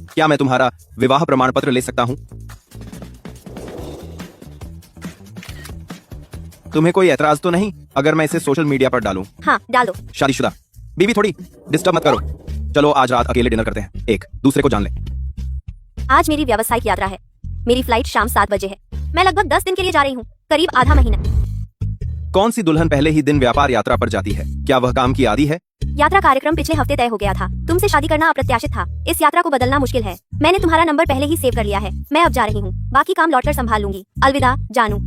क्या मैं तुम्हारा विवाह प्रमाण पत्र ले सकता हूँ? तुम्हें कोई एतराज तो नहीं अगर मैं इसे सोशल मीडिया पर डालूं? हाँ, डालो। शादीशुदा बीवी थोड़ी डिस्टर्ब मत करो। चलो आज रात अकेले डिनर करते हैं, एक दूसरे को जान ले। आज मेरी व्यावसायिक यात्रा है। मेरी फ्लाइट शाम 7 बजे है। मैं लगभग 10 दिन के लिए जा रही हूँ, करीब आधा महीना। कौन सी दुल्हन पहले ही दिन व्यापार यात्रा पर जाती है? क्या वह काम की आदी है? यात्रा कार्यक्रम पिछले हफ्ते तय हो गया था। तुमसे शादी करना अप्रत्याशित था। इस यात्रा को बदलना मुश्किल है। मैंने तुम्हारा नंबर पहले ही सेव कर लिया है। मैं अब जा रही हूँ। बाकी काम लौटकर संभाल लूंगी। अलविदा जानू।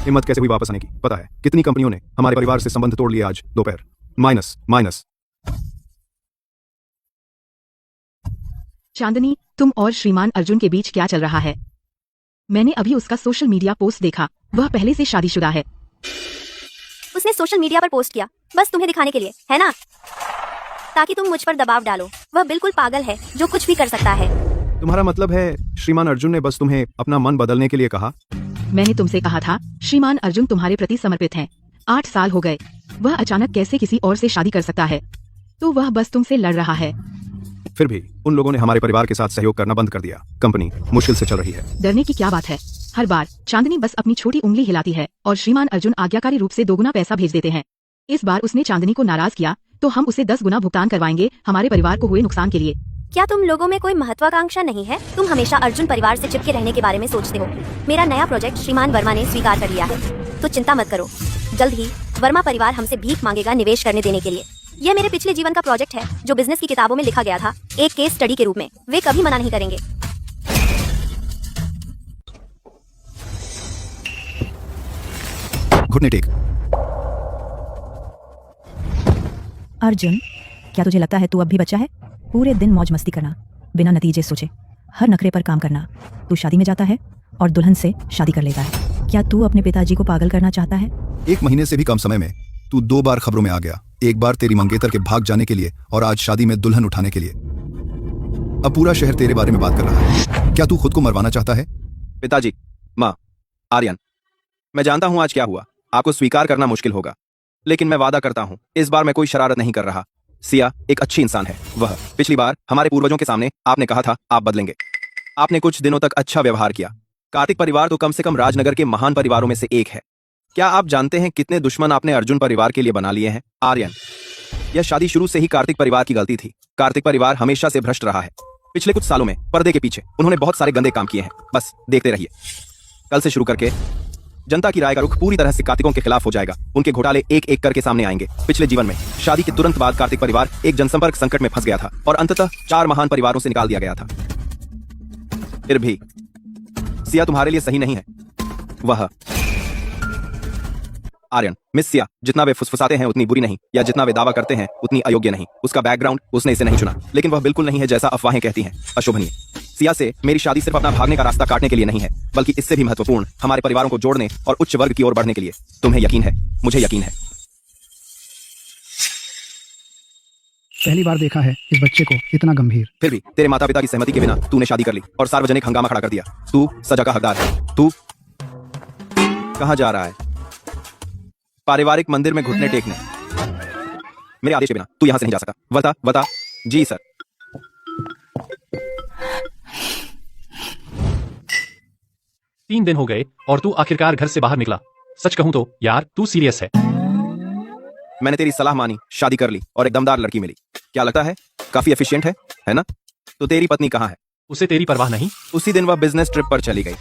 हिम्मत कैसे हुई वापस आने की? पता है कितनी कंपनियों ने हमारे परिवार से संबंध तोड़ लिए आज दोपहर। माइनस। चांदनी, तुम और श्रीमान अर्जुन के बीच क्या चल रहा है? मैंने अभी उसका सोशल मीडिया पोस्ट देखा। वह पहले से शादीशुदा है। उसने सोशल मीडिया पर पोस्ट किया बस तुम्हें दिखाने के लिए, है ना? ताकि तुम मुझ पर दबाव डालो। वह बिल्कुल पागल है जो कुछ भी कर सकता है। तुम्हारा मतलब है श्रीमान अर्जुन ने बस तुम्हें अपना मन बदलने के लिए कहा? मैंने तुमसे कहा था श्रीमान अर्जुन तुम्हारे प्रति समर्पित हैं। 8 साल हो गए। वह अचानक कैसे किसी और से शादी कर सकता है? तो वह बस तुमसे लड़ रहा है। फिर भी उन लोगों ने हमारे परिवार के साथ सहयोग करना बंद कर दिया। कंपनी मुश्किल से चल रही है। डरने की क्या बात है? हर बार चांदनी बस अपनी छोटी उंगली हिलाती है और श्रीमान अर्जुन आज्ञाकारी रूप से 2 गुना पैसा भेज देते हैं। इस बार उसने चांदनी को नाराज किया तो हम उसे 10 गुना भुगतान करवाएंगे हमारे परिवार को हुए नुकसान के लिए। क्या तुम लोगों में कोई महत्वाकांक्षा नहीं है? तुम हमेशा अर्जुन परिवार से चिपके रहने के बारे में सोचते हो। मेरा नया प्रोजेक्ट श्रीमान वर्मा ने स्वीकार कर लिया है, तो चिंता मत करो। जल्द ही वर्मा परिवार हमसे भीख मांगेगा निवेश करने देने के लिए। यह मेरे पिछले जीवन का प्रोजेक्ट है जो बिजनेस की किताबों में लिखा गया था, एक केस स्टडी के रूप में। वे कभी मना नहीं करेंगे। घुटने टेक। अर्जुन, क्या तुझे लगता है तू अब भी बच्चा है? पूरे दिन मौज मस्ती करना, बिना नतीजे सोचे, हर नखरे पर काम करना। तू शादी में जाता है और दुल्हन से शादी कर लेता है। क्या तू अपने पिताजी को पागल करना चाहता है? 1 महीने से भी कम समय में तू 2 बार खबरों में आ गया। एक बार तेरी मंगेतर के भाग जाने के लिए और आज शादी में दुल्हन उठाने के लिए। अब पूरा शहर तेरे बारे में बात कर रहा है। क्या तू खुद को मरवाना चाहता है? पिताजी, माँ, आर्यन, मैं जानता हूँ आज क्या हुआ। आपको स्वीकार करना मुश्किल होगा, लेकिन मैं वादा करता हूँ इस बार मैं कोई शरारत नहीं कर रहा। सिया एक अच्छी इंसान है। वह पिछली बार हमारे पूर्वजों के सामने आपने कहा था आप बदलेंगे। आपने कुछ दिनों तक अच्छा व्यवहार किया। कार्तिक परिवार तो कम से कम राजनगर के महान परिवारों में से एक है। क्या आप जानते हैं कितने दुश्मन आपने अर्जुन परिवार के लिए बना लिए हैं? आर्यन, यह शादी शुरू से ही कार्तिक परिवार की गलती थी। कार्तिक परिवार हमेशा से भ्रष्ट रहा है। पिछले कुछ सालों में पर्दे के पीछे उन्होंने बहुत सारे गंदे काम किए हैं। बस देखते रहिए। कल से शुरू करके जनता की राय का रुख पूरी तरह से कार्तिकों के खिलाफ हो जाएगा। उनके घोटाले एक एक करके सामने आएंगे। पिछले जीवन में शादी के तुरंत बाद कार्तिक परिवार एक जनसंपर्क संकट में फंस गया था और अंततः 4 महान परिवारों से निकाल दिया गया था। फिर भी सिया तुम्हारे लिए सही नहीं है। वह आर्यन, मिस सिया, जितना वे फुसफुसाते हैं उतनी बुरी नहीं, या जितना वे दावा करते हैं उतनी अयोग्य नहीं। उसका बैकग्राउंड, उसने इसे नहीं चुना, लेकिन वह बिल्कुल नहीं है जैसा अफवाहें कहती हैं। अशोभनीय। सिया से मेरी शादी सिर्फ अपना भागने का रास्ता काटने के लिए नहीं है, बल्कि इससे भी महत्वपूर्ण हमारे परिवारों को जोड़ने और उच्च वर्ग की ओर बढ़ने के लिए। तुम्हें यकीन है? मुझे यकीन है। पहली बार देखा है इस बच्चे को इतना गंभीर। फिर भी तेरे माता पिता की सहमति के बिना तूने शादी कर ली और सार्वजनिक हंगामा खड़ा कर दिया। तू सजा का हकदार है। तू कहाँ जा रहा है? पारिवारिक मंदिर में घुटने टेकने। मेरे आदेश के बिना तू यहां से नहीं जा सकता। बता। जी सर। तीन दिन हो गए और तू आखिरकार घर से बाहर निकला। सच कहूं तो यार तू सीरियस है? मैंने तेरी सलाह मानी, शादी कर ली और एक दमदार लड़की मिली। क्या लगता है काफी एफिशिएंट है ना? तो तेरी पत्नी कहाँ है? उसे तेरी परवाह नहीं? उसी दिन वह बिजनेस ट्रिप पर चली गई।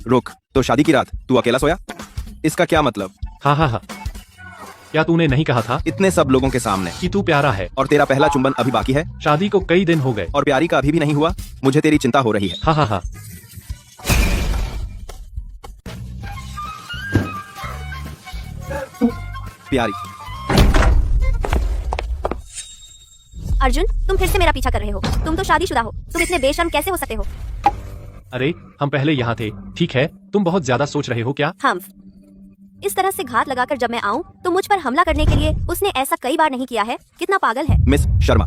रुक, तो शादी की रात तू अकेला सोया? इसका क्या मतलब? हाँ। क्या तूने नहीं कहा था इतने सब लोगों के सामने कि तू प्यारा है? और तेरा पहला चुंबन अभी बाकी है। शादी को कई दिन हो गए और प्यारी का अभी भी नहीं हुआ। मुझे तेरी चिंता हो रही है। हाँ। प्यारी। अर्जुन, तुम फिर से मेरा पीछा कर रहे हो। तुम तो शादीशुदा हो। तुम इतने बेशर्म कैसे हो सकते हो? अरे हम पहले यहाँ थे, ठीक है? तुम बहुत ज्यादा सोच रहे हो क्या? हम इस तरह से घात लगाकर जब मैं आऊं तो मुझ पर हमला करने के लिए उसने ऐसा कई बार नहीं किया है। कितना पागल है। मिस शर्मा,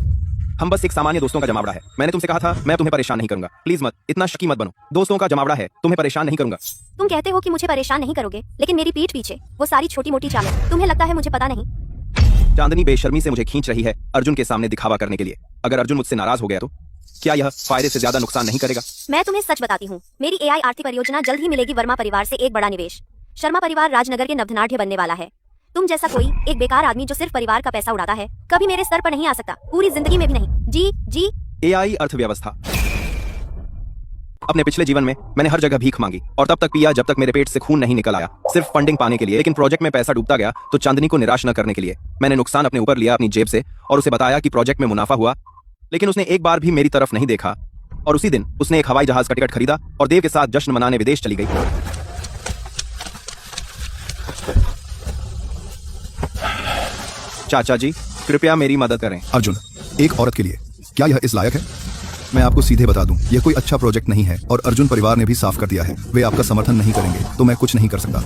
हम बस एक सामान्य दोस्तों का जमावड़ा है। मैंने तुमसे कहा था मैं तुम्हें परेशान नहीं करूंगा। प्लीज मत, इतना शकी मत बनो। दोस्तों का जमावड़ा है, तुम्हें परेशान नहीं करूंगा। तुम कहते हो कि मुझे परेशान नहीं करोगे, लेकिन मेरी पीठ पीछे वो सारी छोटी मोटी चालें तुम्हें लगता है मुझे पता नहीं। चांदनी बेशर्मी से मुझे खींच रही है अर्जुन के सामने दिखावा करने के लिए। अगर अर्जुन मुझसे नाराज हो गया तो क्या यह फायदे से ज्यादा नुकसान नहीं करेगा? मैं तुम्हें सच बताती हूँ, मेरी एआई आर्थिक परियोजना जल्द ही मिलेगी वर्मा परिवार से एक बड़ा निवेश। शर्मा परिवार राजनगर के नवधनाढ़ बनने वाला है। तुम जैसा कोई एक बेकार आदमी जो सिर्फ परिवार का पैसा उड़ाता है कभी मेरे सर पर नहीं आ सकता, पूरी जिंदगी में भी नहीं। जी जी। एआई अर्थव्यवस्था। अपने पिछले जीवन में मैंने हर जगह भीख मांगी और तब तक पिया जब तक मेरे पेट से खून नहीं निकल आया, सिर्फ फंडिंग पाने के लिए। लेकिन प्रोजेक्ट में पैसा डूबता गया तो चांदनी को निराश न करने के लिए मैंने नुकसान अपने ऊपर लिया अपनी जेब से और उसे बताया कि प्रोजेक्ट में मुनाफा हुआ। लेकिन उसने एक बार भी मेरी तरफ नहीं देखा और उसी दिन उसने एक हवाई जहाज का टिकट खरीदा और देव के साथ जश्न मनाने विदेश चली गई। चाचा जी, कृपया मेरी मदद करें। अर्जुन, एक औरत के लिए क्या यह इस लायक है? मैं आपको सीधे बता दूं, यह कोई अच्छा प्रोजेक्ट नहीं है और अर्जुन परिवार ने भी साफ कर दिया है वे आपका समर्थन नहीं करेंगे, तो मैं कुछ नहीं कर सकता।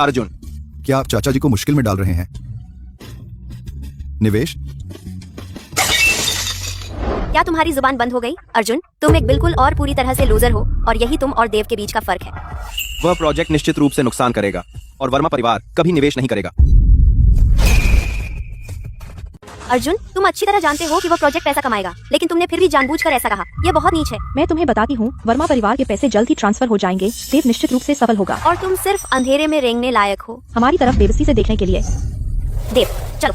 अर्जुन, क्या आप चाचा जी को मुश्किल में डाल रहे हैं? निवेश? क्या तुम्हारी जुबान बंद हो गई? अर्जुन, तुम एक बिल्कुल और पूरी तरह से लूजर हो और यही तुम और देव के बीच का फर्क है। वह प्रोजेक्ट निश्चित रूप से नुकसान करेगा और वर्मा परिवार कभी निवेश नहीं करेगा। अर्जुन, तुम अच्छी तरह जानते हो कि वो प्रोजेक्ट पैसा कमाएगा, लेकिन तुमने फिर भी जानबूझकर ऐसा कहा। यह बहुत नीच है। मैं तुम्हें बताती हूँ, वर्मा परिवार के पैसे जल्द ही ट्रांसफर हो जाएंगे। देव निश्चित रूप से सफल होगा और तुम सिर्फ अंधेरे में रेंगने लायक हो। हमारी तरफ बेबसी से देखने के लिए। देव, चलो।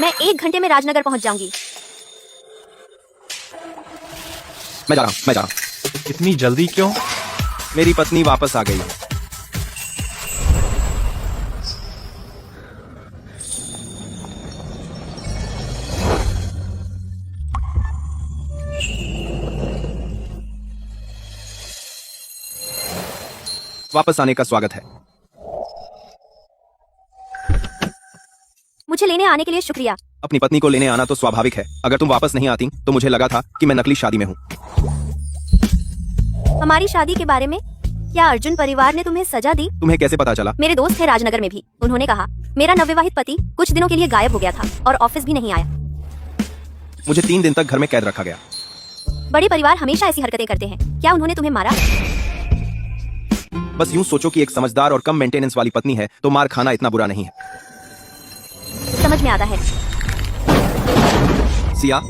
मैं 1 घंटे में राजनगर पहुंच जाऊंगी। मैं जा रहा हूँ। इतनी जल्दी क्यों? मेरी पत्नी वापस आ गई है। वापस आने का स्वागत है। मुझे लेने आने के लिए शुक्रिया। अपनी पत्नी को लेने आना तो स्वाभाविक है। अगर तुम वापस नहीं आती तो मुझे लगा था कि मैं नकली शादी में हूँ। हमारी शादी के बारे में क्या अर्जुन परिवार ने तुम्हें सजा दी? तुम्हें कैसे पता चला? मेरे दोस्त थे राजनगर में भी। उन्होंने कहा मेरा नवविवाहित पति कुछ दिनों के लिए गायब हो गया था और ऑफिस भी नहीं आया। मुझे 3 दिन तक घर में कैद रखा गया। बड़े परिवार हमेशा ऐसी हरकतें करते हैं। क्या उन्होंने तुम्हें मारा? बस यूं सोचो कि एक समझदार और कम मेंटेनेंस वाली पत्नी है तो मार खाना इतना बुरा नहीं है। समझ में आता है। सिया,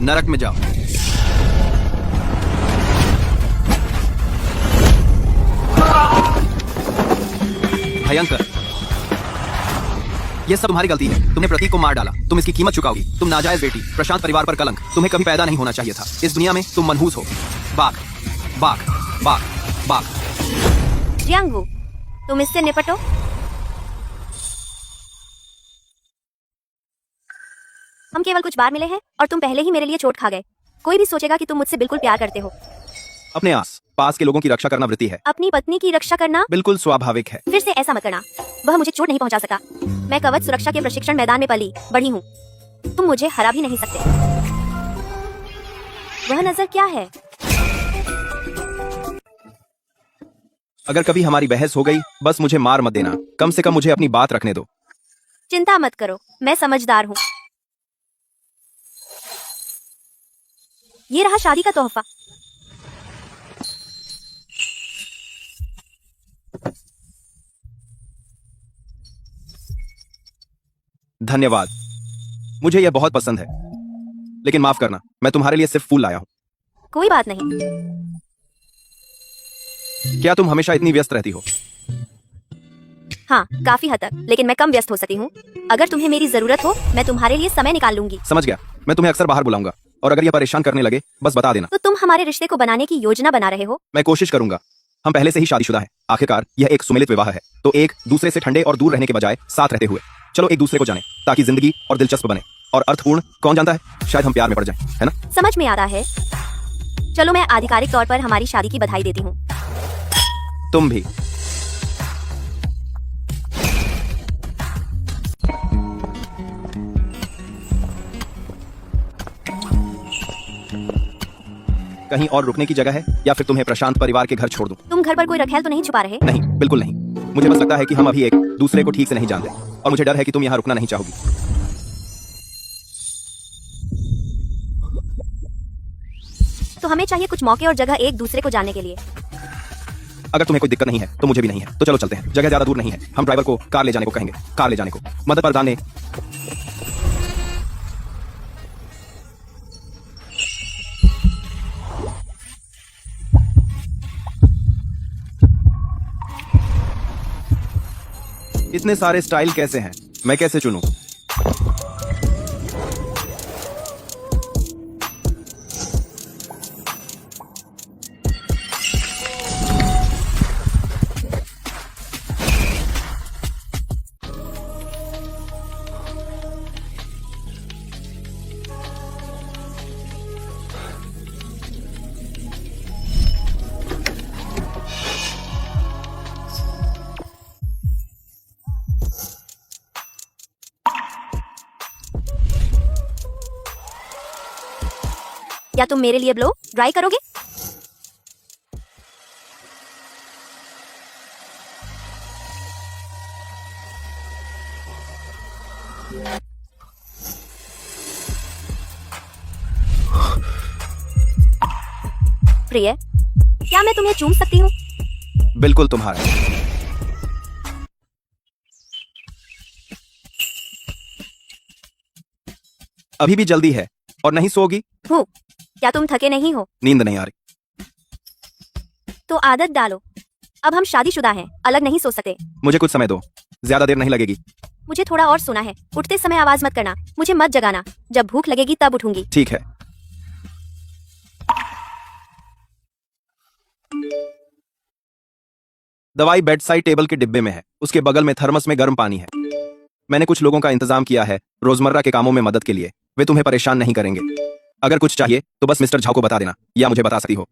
नरक में जाओ। भयंकर। यह सब तुम्हारी गलती है। तुमने प्रतीक को मार डाला। तुम इसकी कीमत चुकाओगी। तुम नाजायज बेटी, प्रशांत परिवार पर कलंक। तुम्हें कभी पैदा नहीं होना चाहिए था। इस दुनिया में तुम मनहूस हो। बाघ, बाघ, बाघ, बाघ। जियांगवू, तुम इससे निपटो। हम केवल कुछ बार मिले हैं और तुम पहले ही मेरे लिए चोट खा गए। कोई भी सोचेगा कि तुम मुझसे बिल्कुल प्यार करते हो। अपने आस पास के लोगों की रक्षा करना वृत्ति है। अपनी पत्नी की रक्षा करना बिल्कुल स्वाभाविक है। फिर से ऐसा मत करना। वह मुझे चोट नहीं पहुंचा सका। मैं कवच सुरक्षा के प्रशिक्षण मैदान में पली बढ़ी हूँ। तुम मुझे हरा भी नहीं सकते। वह नजर क्या है? अगर कभी हमारी बहस हो गई बस मुझे मार मत देना। कम से कम मुझे अपनी बात रखने दो। चिंता मत करो, मैं समझदार हूँ। ये रहा शादी का तोहफा। धन्यवाद, मुझे यह बहुत पसंद है। लेकिन माफ करना, मैं तुम्हारे लिए सिर्फ फूल लाया हूँ। कोई बात नहीं। क्या तुम हमेशा इतनी व्यस्त रहती हो? हाँ, काफी हद तक, लेकिन मैं कम व्यस्त हो सकती हूँ। अगर तुम्हें मेरी जरूरत हो मैं तुम्हारे लिए समय निकाल लूंगी। समझ गया। मैं तुम्हें अक्सर बाहर बुलाऊंगा और अगर यह परेशान करने लगे बस बता देना। तो तुम हमारे रिश्ते को बनाने की योजना बना रहे हो? मैं कोशिश करूंगा। हम पहले से ही शादीशुदा हैं। आखिरकार यह एक सुमिलित विवाह है, तो एक दूसरे से ठंडे और दूर रहने के बजाय साथ रहते हुए चलो एक दूसरे को जाने ताकि जिंदगी और दिलचस्प बने और अर्थपूर्ण। कौन जानता है, शायद हम प्यार में पड़ जाएं, है ना? समझ में आता है। चलो मैं आधिकारिक तौर पर हमारी शादी की बधाई देती हूँ। तुम भी। कहीं और रुकने की जगह है या फिर तुम्हें प्रशांत परिवार के घर छोड़ दूं? तुम घर पर कोई रखेल तो नहीं छुपा रहे? नहीं, बिल्कुल नहीं। मुझे बस लगता है कि हम अभी एक दूसरे को ठीक से नहीं जानते और मुझे डर है कि तुम यहाँ रुकना नहीं चाहोगी। तो हमें चाहिए कुछ मौके और जगह एक दूसरे को जानने के लिए। अगर तुम्हें कोई दिक्कत नहीं है तो मुझे भी नहीं है, तो चलो चलते हैं। जगह ज्यादा दूर नहीं है, हम ड्राइवर को कार ले जाने को कहेंगे। कार ले जाने को मदद प्रदान ने इतने सारे स्टाइल कैसे हैं? मैं कैसे चुनूं? या तुम मेरे लिए ब्लो ड्राई करोगे? प्रिय, क्या मैं तुम्हें चूम सकती हूँ? बिल्कुल तुम्हारा। अभी भी जल्दी है और नहीं सोगी? हूँ। क्या तुम थके नहीं हो? नींद नहीं आ रही। तो आदत डालो। अब हम शादीशुदा हैं, अलग नहीं सो सकते। मुझे कुछ समय दो, ज्यादा देर नहीं लगेगी। मुझे थोड़ा और सोना है। उठते समय आवाज मत करना, मुझे मत जगाना। जब भूख लगेगी तब उठूंगी। ठीक है। दवाई बेड साइड टेबल के डिब्बे में है, उसके बगल में थर्मस में गर्म पानी है। मैंने कुछ लोगों का इंतजाम किया है रोजमर्रा के कामों में मदद के लिए। वे तुम्हें परेशान नहीं करेंगे। अगर कुछ चाहिए तो बस मिस्टर झा को बता देना या मुझे बता सकती हो।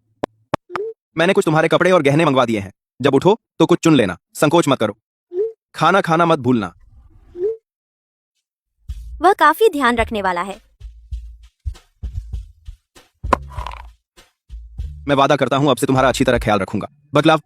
मैंने कुछ तुम्हारे कपड़े और गहने मंगवा दिए हैं। जब उठो तो कुछ चुन लेना, संकोच मत करो। खाना खाना मत भूलना। वह काफी ध्यान रखने वाला है। मैं वादा करता हूं अब से तुम्हारा अच्छी तरह ख्याल रखूंगा। बदलाव।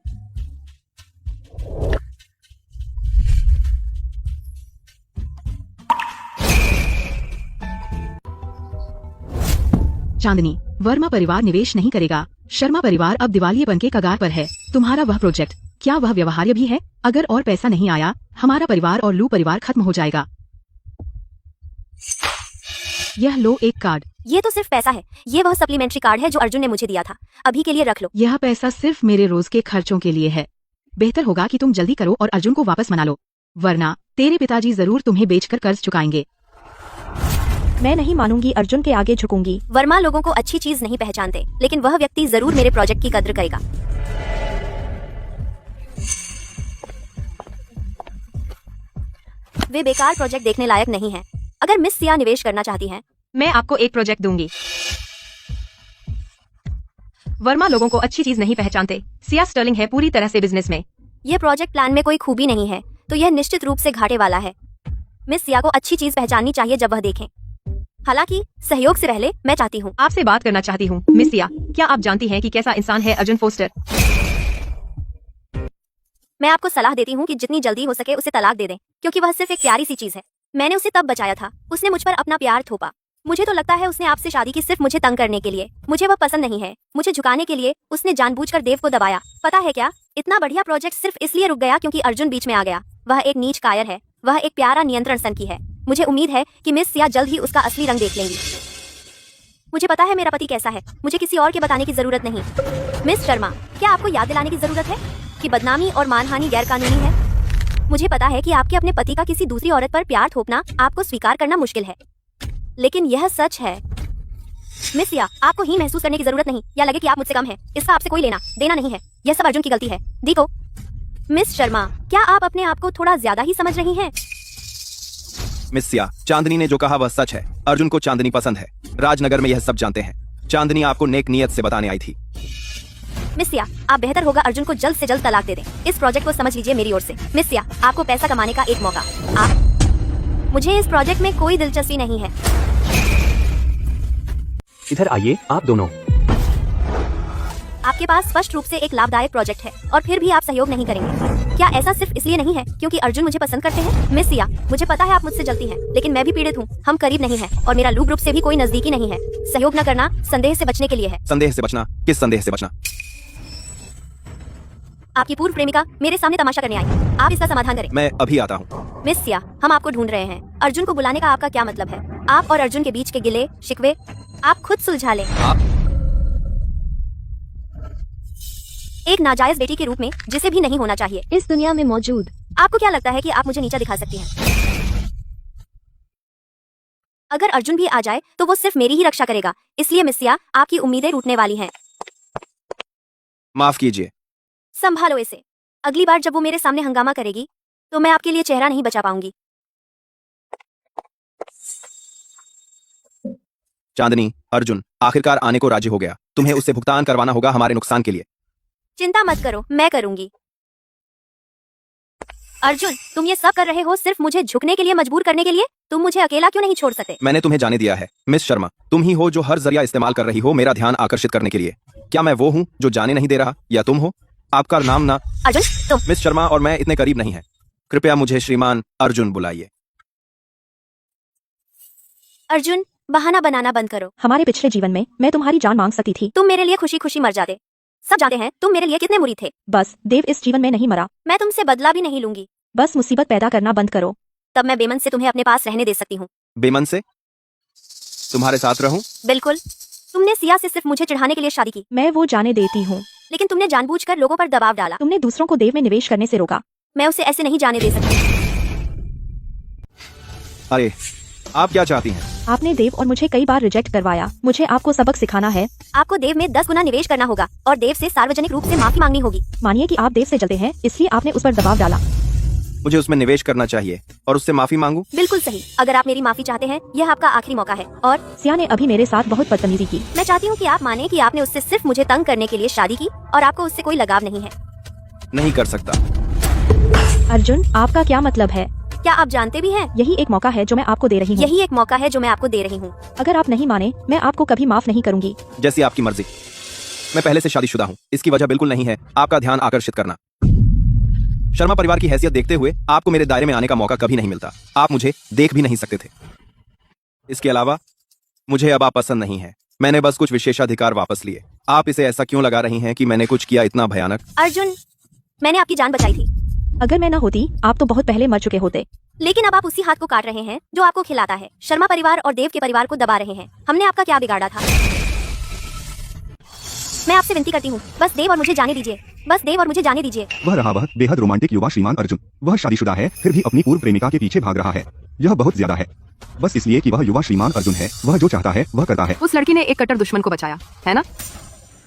चांदनी, वर्मा परिवार निवेश नहीं करेगा। शर्मा परिवार अब दिवालियेपन के कगार पर है। तुम्हारा वह प्रोजेक्ट, क्या वह व्यवहार्य भी है? अगर और पैसा नहीं आया, हमारा परिवार और लू परिवार खत्म हो जाएगा। यह लो एक कार्ड। ये तो सिर्फ पैसा है। ये वह सप्लीमेंट्री कार्ड है जो अर्जुन ने मुझे दिया था। अभी के लिए रख लो। यह पैसा सिर्फ मेरे रोज के खर्चों के लिए है। बेहतर होगा कि तुम जल्दी करो और अर्जुन को वापस मना लो, वरना तेरे पिताजी जरूर तुम्हें बेचकर कर्ज चुकाएंगे। मैं नहीं मानूंगी, अर्जुन के आगे झुकूंगी। वर्मा लोगों को अच्छी चीज नहीं पहचानते, लेकिन वह व्यक्ति जरूर मेरे प्रोजेक्ट की कद्र करेगा। वे बेकार प्रोजेक्ट देखने लायक नहीं है। अगर मिस सिया निवेश करना चाहती हैं, मैं आपको एक प्रोजेक्ट दूंगी। वर्मा लोगों को अच्छी चीज नहीं पहचानते। सिया स्टर्लिंग है पूरी तरह से बिजनेस में। यह प्रोजेक्ट प्लान में कोई खूबी नहीं है, तो यह निश्चित रूप से घाटे वाला है। मिस सिया को अच्छी चीज पहचाननी चाहिए जब वह देखें। हालांकि सहयोग से पहले मैं चाहती हूँ। आपसे बात करना चाहती हूँ मिस सिया। क्या आप जानती हैं कि कैसा इंसान है अर्जुन फोस्टर? मैं आपको सलाह देती हूँ कि जितनी जल्दी हो सके उसे तलाक दे दें, क्योंकि वह सिर्फ एक प्यारी सी चीज है। मैंने उसे तब बचाया था, उसने मुझ पर अपना प्यार थोपा। मुझे तो लगता है उसने आपसे शादी की सिर्फ मुझे तंग करने के लिए। मुझे वह पसंद नहीं है। मुझे झुकाने के लिए उसने जानबूझकर देव को दबाया। पता है क्या, इतना बढ़िया प्रोजेक्ट सिर्फ इसलिए रुक गया क्योंकि अर्जुन बीच में आ गया। वह एक नीच कायर है। वह एक प्यारा नियंत्रण संकी है। मुझे उम्मीद है कि मिस सिया जल्द ही उसका असली रंग देख लेंगी। मुझे पता है मेरा पति कैसा है। मुझे किसी और के बताने की जरूरत नहीं। मिस शर्मा, क्या आपको याद दिलाने की जरूरत है कि बदनामी और मानहानि गैरकानूनी है? मुझे पता है कि आपके अपने पति का किसी दूसरी औरत पर प्यार थोपना आपको स्वीकार करना मुश्किल है, लेकिन यह सच है। मिस सिया, आपको ही महसूस करने की जरूरत नहीं या लगे कि आप मुझसे कम हैं। इसका आपसे कोई लेना देना नहीं है। यह सब अर्जुन की गलती है। देखो मिस शर्मा, क्या आप अपने आप को थोड़ा ज्यादा ही समझ रही हैं? मिस सिया, चांदनी ने जो कहा वह सच है। अर्जुन को चांदनी पसंद है। राजनगर में यह सब जानते हैं। चांदनी आपको नेक नियत से बताने आई थी। मिस सिया, आप बेहतर होगा अर्जुन को जल्द से जल्द तलाक दे दें। इस प्रोजेक्ट को समझ लीजिए मेरी ओर से। मिस सिया, आपको पैसा कमाने का एक मौका। मुझे इस प्रोजेक्ट में कोई दिलचस्पी नहीं है। इधर आइए आप दोनों। आपके पास स्पष्ट रूप से एक लाभदायक प्रोजेक्ट है और फिर भी आप सहयोग नहीं करेंगे। क्या ऐसा सिर्फ इसलिए नहीं है क्योंकि अर्जुन मुझे पसंद करते हैं? मिस सिया, मुझे पता है आप मुझसे जलती हैं, लेकिन मैं भी पीड़ित हूँ। हम करीब नहीं हैं और मेरा लू ग्रुप से भी कोई नजदीकी नहीं है। सहयोग न करना संदेह से बचने के लिए है। संदेह से बचना? किस संदेह से बचना? आपकी पूर्व प्रेमिका मेरे सामने तमाशा करने आई। आप इसका समाधान करें। मैं अभी आता हूँ। मिस सिया, हम आपको ढूंढ रहे हैं। अर्जुन को बुलाने का आपका क्या मतलब है? आप और अर्जुन के बीच के गिले शिकवे आप खुद सुलझा लें। आप एक नाजायज बेटी के रूप में जिसे भी नहीं होना चाहिए इस दुनिया में मौजूद। आपको क्या लगता है कि आप मुझे नीचा दिखा सकती हैं? अगर अर्जुन भी आ जाए तो वो सिर्फ मेरी ही रक्षा करेगा। इसलिए मिस सिया, आपकी उम्मीदें टूटने वाली हैं। माफ कीजिए। संभालो इसे। अगली बार जब वो मेरे सामने हंगामा करेगी तो मैं आपके लिए चेहरा नहीं बचा पाऊंगी। चांदनी, अर्जुन आखिरकार आने को राजी हो गया। तुम्हें उससे भुगतान करवाना होगा हमारे नुकसान के लिए। चिंता मत करो, मैं करूंगी। अर्जुन, तुम ये सब कर रहे हो सिर्फ मुझे झुकने के लिए मजबूर करने के लिए? तुम मुझे अकेला क्यों नहीं छोड़ सकते? मैंने तुम्हें जाने दिया है। मिस शर्मा, तुम ही हो जो हर जरिया इस्तेमाल कर रही हो मेरा ध्यान आकर्षित करने के लिए। क्या मैं वो हूँ जो जाने नहीं दे रहा, या तुम हो? आपका नाम ना अर्जुन, तुम। मिस शर्मा और मैं इतने करीब नहीं है। कृपया मुझे श्रीमान अर्जुन बुलाइए। अर्जुन, बहाना बनाना बंद करो। हमारे पिछले जीवन में मैं तुम्हारी जान मांग सकती थी। तुम मेरे लिए खुशी खुशी मर जाते। सब जानते हैं तुम मेरे लिए कितने मुरीद थे। बस देव इस जीवन में नहीं मरा। मैं तुमसे बदला भी नहीं लूंगी। बस मुसीबत पैदा करना बंद करो। तब मैं बेमन से तुम्हें अपने पास रहने दे सकती हूँ। बेमन से? तुम्हारे साथ रहूं? बिल्कुल। तुमने सिया से सिर्फ मुझे चिढ़ाने के लिए शादी की, मैं वो जाने देती हूँ। लेकिन तुमने जानबूझकर लोगों पर दबाव डाला। तुमने दूसरों को देव में निवेश करने से रोका। मैं उसे ऐसे नहीं जाने दे सकती। अरे, आप क्या चाहती हैं? आपने देव और मुझे कई बार रिजेक्ट करवाया। मुझे आपको सबक सिखाना है। आपको देव में 10 गुना निवेश करना होगा और देव से सार्वजनिक रूप से माफी मांगनी होगी। मानिए कि आप देव से जलते हैं, इसलिए आपने उस पर दबाव डाला। मुझे उसमें निवेश करना चाहिए और उससे माफी मांगू? बिल्कुल सही। अगर आप मेरी माफी चाहते हैं, यह आपका आखिरी मौका है। और सिया ने अभी मेरे साथ बहुत बदतमीजी की। मैं चाहती हूँ कि आप माने कि आपने उससे सिर्फ मुझे तंग करने के लिए शादी की और आपको उससे कोई लगाव नहीं है। नहीं कर सकता। अर्जुन, आपका क्या मतलब है? क्या आप जानते भी हैं? यही एक मौका है जो मैं आपको दे रही हूँ। यही एक मौका है जो मैं आपको दे रही हूँ। अगर आप नहीं माने, मैं आपको कभी माफ नहीं करूंगी। जैसी आपकी मर्जी। मैं पहले से शादीशुदा हूँ। इसकी वजह बिल्कुल नहीं है आपका ध्यान आकर्षित करना। शर्मा परिवार की हैसियत देखते हुए आपको मेरे दायरे में आने का मौका कभी नहीं मिलता। आप मुझे देख भी नहीं सकते थे। इसके अलावा मुझे अब आप पसंद नहीं है। मैंने बस कुछ विशेषाधिकार वापस लिए। आप इसे ऐसा क्यों लगा रही हैं कि मैंने कुछ किया इतना भयानक? अर्जुन, मैंने आपकी जान बचाई थी। अगर मैं न होती, आप तो बहुत पहले मर चुके होते। लेकिन अब आप उसी हाथ को काट रहे हैं जो आपको खिलाता है। शर्मा परिवार और देव के परिवार को दबा रहे हैं। हमने आपका क्या बिगाड़ा था? मैं आपसे विनती करती हूँ, बस देव और मुझे जाने दीजिए। बस देव और मुझे जाने दीजिए। वह बेहद रोमांटिक युवा श्रीमान अर्जुन। वह शादीशुदा है, फिर भी अपनी पूर्व प्रेमिका के पीछे भाग रहा है। यह बहुत ज्यादा है। बस इसलिए कि वह युवा श्रीमान अर्जुन है। वह जो चाहता है वह करता है। उस लड़की ने एक कट्टर दुश्मन को बचाया, है ना?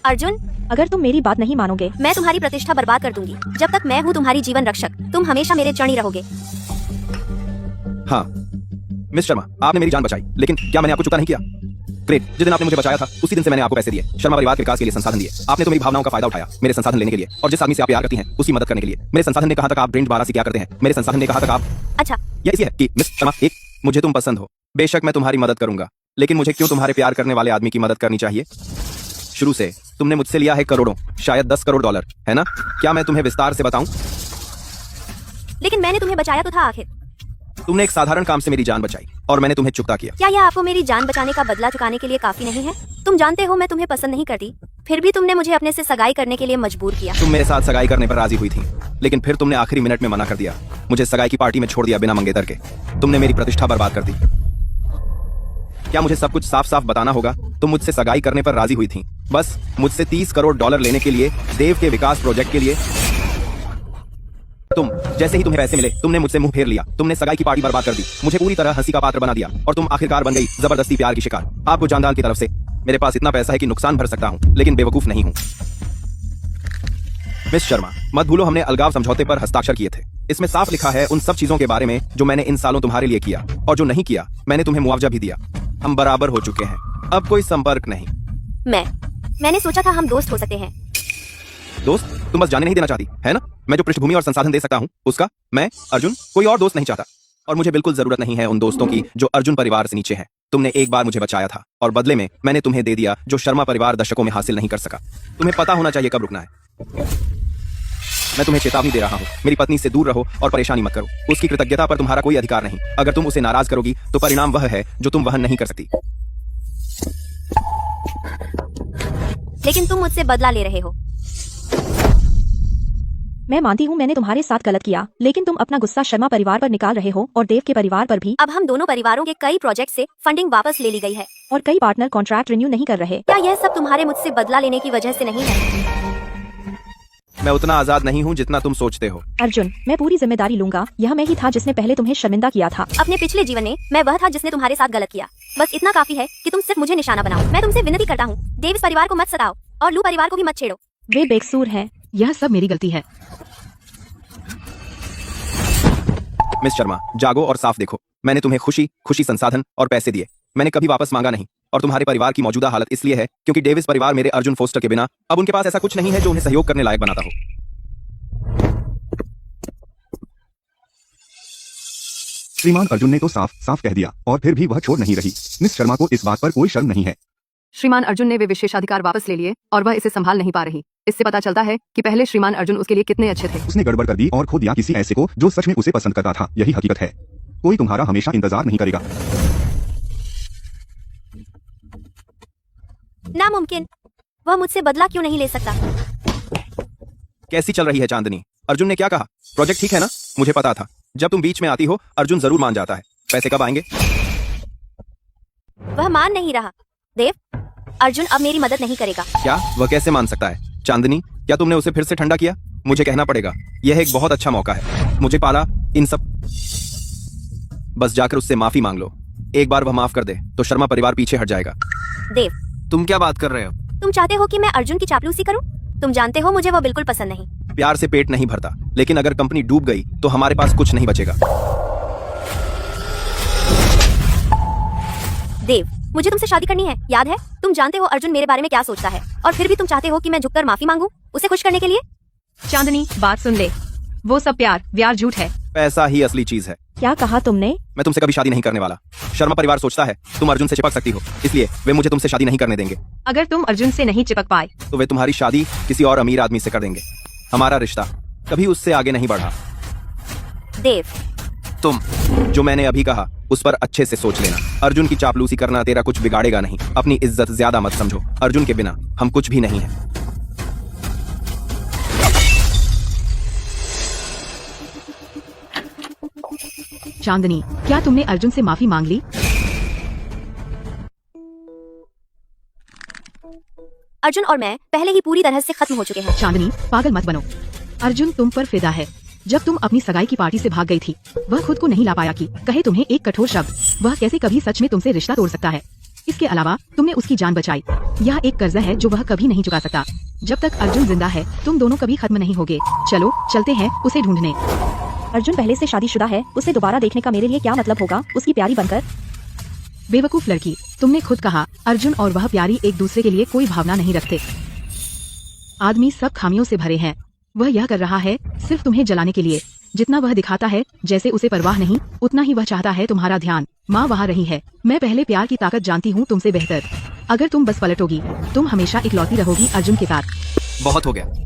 अर्जुन, अगर तुम मेरी बात नहीं मानोगे, मैं तुम्हारी प्रतिष्ठा बर्बाद कर दूंगी। जब तक मैं हूँ तुम्हारी जीवन रक्षक, तुम हमेशा मेरे चरणी रहोगे। हाँ मिस शर्मा, आपने मेरी जान बचाई, लेकिन क्या मैंने आपको चुका नहीं किया? ग्रेट। जिस दिन आपने मुझे बचाया था उसी दिन से मैंने आपको पैसे दिए। शर्मा परिवार के विकास के लिए संसाधन दिए। आपने तो मेरी भावनाओं का फायदा उठाया मेरे संसाधन लेने के लिए, और जिस आदमी से आप प्यार करती हैं उसकी मदद करने के लिए। मेरे संसाधन ने कहा तक आप ब्रेंड 12 से क्या करते हैं? मेरे संसाधन ने कहा तक आप अच्छा, यह इसी है कि मिस शर्मा, एक, मुझे तुम पसंद हो। बेशक मैं तुम्हारी मदद करूंगा, लेकिन मुझे क्यों तुम्हारे प्यार करने वाले आदमी की मदद करनी चाहिए? शुरू से तुमने मुझसे लिया है करोड़ों, शायद 10 करोड़ डॉलर, है ना? क्या मैं तुम्हें विस्तार से बताऊं? लेकिन मैंने तुम्हें बचाया तो था। आखिर तुमने एक साधारण काम से मेरी जान बचाई और मैंने तुम्हें चुकता किया। क्या यह आपको मेरी जान बचाने का बदला चुकाने के लिए काफी नहीं है? तुम जानते हो मैं तुम्हें पसंद नहीं करती, फिर भी तुमने मुझे अपने से सगाई करने के लिए मजबूर किया। तुम मेरे साथ सगाई करने पर राजी हुई थी, लेकिन फिर तुमने आखिरी मिनट में मना कर दिया। मुझे सगाई की पार्टी में छोड़ दिया बिना मंगेतर के। तुमने मेरी प्रतिष्ठा बर्बाद कर दी। क्या मुझे सब कुछ साफ साफ बताना होगा? तुम मुझसे सगाई करने पर राजी हुई थी बस मुझसे 30 करोड़ डॉलर लेने के लिए, देव के विकास प्रोजेक्ट के लिए। तुम जैसे ही तुम्हें पैसे मिले तुमने मुझसे मुंह फेर लिया। तुमने सगाई की पार्टी बर्बाद कर दी, मुझे पूरी तरह हंसी का पात्र बना दिया, और तुम आखिरकार बन गई जबरदस्ती प्यार की शिकार। आपको जानदान की तरफ से मेरे पास इतना पैसा है कि नुकसान भर सकता हूं, लेकिन बेवकूफ नहीं हूं। मिस शर्मा, मत भूलो हमने अलगाव समझौते पर हस्ताक्षर किए थे। इसमें साफ लिखा है उन सब चीजों के बारे में जो मैंने इन सालों तुम्हारे लिए किया, और जो नहीं किया मैंने तुम्हें मुआवजा भी दिया। हम बराबर हो चुके हैं, अब कोई संपर्क नहीं। मैंने सोचा था हम दोस्त हो सकते हैं। दोस्त? तुम बस जाने नहीं देना चाहती, है ना? मैं जो पृष्ठभूमि और संसाधन दे सकता हूँ उसका, मैं अर्जुन कोई और दोस्त नहीं चाहता, और मुझे बिल्कुल जरूरत नहीं है उन दोस्तों की जो अर्जुन परिवार से नीचे हैं। तुमने एक बार मुझे बचाया था और बदले में मैंने तुम्हें दे दिया जो शर्मा परिवार दशकों में हासिल नहीं कर सका। तुम्हें पता होना चाहिए कब रुकना है। मैं तुम्हें चेतावनी दे रहा हूँ, मेरी पत्नी से दूर रहो और परेशानी मत करो। उसकी कृतज्ञता पर तुम्हारा कोई अधिकार नहीं। अगर तुम उसे नाराज करोगी तो परिणाम वह है जो तुम वहन नहीं कर सकती। लेकिन तुम मुझसे बदला ले रहे हो। मैं मानती हूँ मैंने तुम्हारे साथ गलत किया, लेकिन तुम अपना गुस्सा शर्मा परिवार पर निकाल रहे हो और देव के परिवार पर भी। अब हम दोनों परिवारों के कई प्रोजेक्ट से फंडिंग वापस ले ली गई है और कई पार्टनर कॉन्ट्रैक्ट रिन्यू नहीं कर रहे। क्या यह सब तुम्हारे मुझसे बदला लेने की वजह से नहीं है? मैं उतना आजाद नहीं हूँ जितना तुम सोचते हो। अर्जुन, मैं पूरी जिम्मेदारी लूंगा। यह मैं ही था जिसने पहले तुम्हें शर्मिंदा किया था। अपने पिछले जीवन में मैं वह था जिसने तुम्हारे साथ गलत किया। बस इतना काफी है कि तुम सिर्फ मुझे निशाना बनाओ। मैं तुमसे विनती करता हूँ, देव इस परिवार को मत सताओ और लू परिवार को भी मत छेड़ो। वे बेकसूर हैं। यह सब मेरी गलती है। मिस शर्मा, जागो और साफ देखो। मैंने तुम्हें खुशी संसाधन और पैसे दिए। मैंने कभी वापस मांगा नहीं। और तुम्हारे परिवार की मौजूदा हालत इसलिए है क्योंकि डेविस परिवार मेरे अर्जुन फोस्टर के बिना अब उनके पास ऐसा कुछ नहीं है जो उन्हें सहयोग करने लायक बनाता हो। श्रीमान अर्जुन ने तो साफ साफ कह दिया और फिर भी वह छोड़ नहीं रही। मिस शर्मा को इस बात पर कोई शर्म नहीं है। श्रीमान अर्जुन ने वे विशेषाधिकार वापस ले लिए और वह इसे संभाल नहीं पा रही। इससे पता चलता है कि पहले श्रीमान अर्जुन उसके लिए कितने अच्छे थे। उसने गड़बड़ कर दी और खो दिया किसी ऐसे को जो सच में उसे पसंद करता था। यही हकीकत है। कोई तुम्हारा हमेशा इंतजार नहीं करेगा। नामुमकिन। वह मुझसे बदला क्यों नहीं ले सकता? कैसी चल रही है चांदनी? अर्जुन ने क्या कहा? प्रोजेक्ट ठीक है ना? मुझे पता था जब तुम बीच में आती हो अर्जुन जरूर मान जाता है। पैसे कब आएंगे? वह मान नहीं रहा। देव, अर्जुन अब मेरी मदद नहीं करेगा। क्या? वह कैसे मान सकता है? चांदनी, क्या तुमने उसे फिर से ठंडा किया? मुझे कहना पड़ेगा, यह एक बहुत अच्छा मौका है। मुझे पाला इन सब। बस जाकर उससे माफी मांग लो। एक बार वह माफ कर दे तो शर्मा परिवार पीछे हट जाएगा। देव, तुम क्या बात कर रहे हो? तुम चाहते हो कि मैं अर्जुन की चापलूसी करूं? तुम जानते हो मुझे वह बिल्कुल पसंद नहीं। प्यार से पेट नहीं भरता, लेकिन अगर कंपनी डूब गई तो हमारे पास कुछ नहीं बचेगा। देव, मुझे तुमसे शादी करनी है, याद है? तुम जानते हो अर्जुन मेरे बारे में क्या सोचता है और फिर भी तुम चाहते हो कि मैं झुककर माफी मांगूं उसे खुश करने के लिए। चांदनी, बात सुन ले। वो सब प्यार झूठ है। पैसा ही असली चीज है। क्या कहा तुमने? मैं तुमसे कभी शादी नहीं करने वाला। शर्मा परिवार सोचता है तुम अर्जुन से चिपक सकती हो, इसलिए वे मुझे तुमसे शादी नहीं करने देंगे। अगर तुम अर्जुन से नहीं चिपक पाए तो वे तुम्हारी शादी किसी और अमीर आदमी से कर देंगे। हमारा रिश्ता कभी उससे आगे नहीं बढ़ा। देव, तुम जो मैंने अभी कहा उस पर अच्छे से सोच लेना। अर्जुन की चापलूसी करना तेरा कुछ बिगाड़ेगा नहीं। अपनी इज्जत ज्यादा मत समझो। अर्जुन के बिना हम कुछ भी नहीं है। चांदनी, क्या तुमने अर्जुन से माफी मांग ली? अर्जुन और मैं पहले ही पूरी तरह से खत्म हो चुके हैं। चांदनी, पागल मत बनो। अर्जुन तुम पर फिदा है। जब तुम अपनी सगाई की पार्टी से भाग गई थी, वह खुद को नहीं ला पाया कि कहे तुम्हें एक कठोर शब्द। वह कैसे कभी सच में तुमसे रिश्ता तोड़ सकता है? इसके अलावा तुमने उसकी जान बचाई। यह एक कर्जा है जो वह कभी नहीं चुका सकता। जब तक अर्जुन जिंदा है तुम दोनों कभी खत्म नहीं होगे। चलो चलते हैं उसे ढूंढने। अर्जुन पहले से शादीशुदा है, उसे दोबारा देखने का मेरे लिए क्या मतलब होगा उसकी प्यारी बनकर? बेवकूफ लड़की, तुमने खुद कहा अर्जुन और वह प्यारी एक दूसरे के लिए कोई भावना नहीं रखते। आदमी सब खामियों से भरे हैं। वह यह कर रहा है सिर्फ तुम्हें जलाने के लिए। जितना वह दिखाता है जैसे उसे परवाह नहीं, उतना ही वह चाहता है तुम्हारा ध्यान। माँ वहाँ रही है। मैं पहले प्यार की ताकत जानती हूँ तुमसे बेहतर। अगर तुम बस पलटोगी, तुम हमेशा इकलौती रहोगी अर्जुन के साथ। बहुत हो गया।